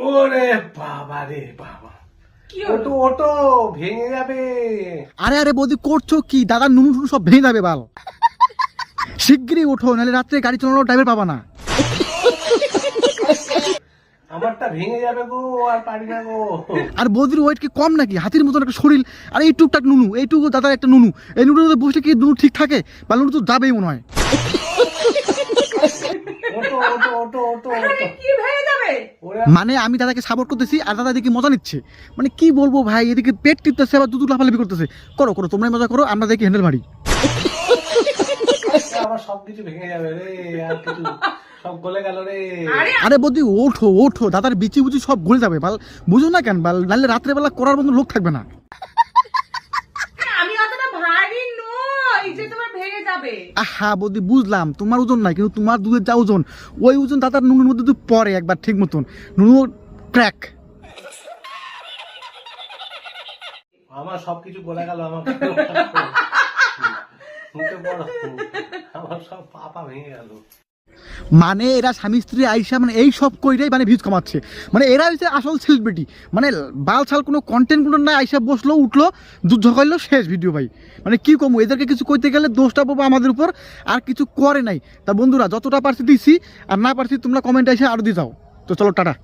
ওরে বাবা রে বাবা, ওটো ওটো ভেঙে যাবে। আরে আরে বৌদি করছো কি? দাদার নুনু টুনু সব ভেঙে যাবে বাল। শিগগিরই ওঠো, নাহলে রাত্রে গাড়ি চালানোর ড্রাইভার পাবা না। আমারটা ভেঙে যাবে গো, আর পারি না গো। আর বৌদির ওয়েট কি কম নাকি? হাতির মতন একটা শরীর, আর এই টুকটাক নুনু, এইটুকু দাদার একটা নুনু, এই নুনুতে বসলে কি নুনু ঠিক থাকে? বা নুনু তো যাবেই মনে হয়। ওটো ওটো ওটো ওটো ওটো। কি ভেঙে যাবে? মানে আমি দাদাকে সাপোর্ট করতেছি আর দাদা এদিকে মজা নিচ্ছে। মানে কি বলবো ভাই, এদিকে পেট টিপতেছে আবার দুধ লাফালাফি করতেছে। করো করো, তোমরাই মজা করো, আমরা দেখি হ্যান্ডেল মারি। আমার সবকিছু ভেঙে যাবে রে, আর কিছু সব গলে গেল রে। আরে বৌদি ওঠো ওঠো, দাদার বিচি বুচি সব গলে যাবে বাল। বুঝো না কেন বাল? নাহলে রাত্রেবেলা করার মতো লোক থাকবে না। আমি অতটা ভারী নই যে তোমার ভেঙে যাবে। আহা বৌদি বুঝলাম তোমার ওজন নাই, কিন্তু তোমার দুধের যা ওজন, ওই ওজন দাদার নুনুর মধ্যে তো পরে একবার ঠিক মতন। নুনু ট্র্যাক। আমার সবকিছু গলে গেল, আমার মুখে বড়, আমার সব পাপা ভেঙে গেল। মানে এরা স্বামী স্ত্রী আইসা মানে এই সব কইরাই মানে ভিউজ কমাচ্ছে। মানে এরা হচ্ছে আসল সেলিব্রিটি। মানে বাল ছাল কোনো কন্টেন্ট কোনো না, আইসা বসলো উঠলো যুদ্ধ করলো, শেষ ভিডিও ভাই। মানে কি কমু, এদেরকে কিছু কইতে গেলে দোষটা পাবো আমাদের উপর, আর কিছু করে নাই। তা বন্ধুরা যতটা পারছি দিছি, আর না পারছি তোমরা কমেন্ট আইসা আরো দিয়ে যাও। তো চলো টাটা।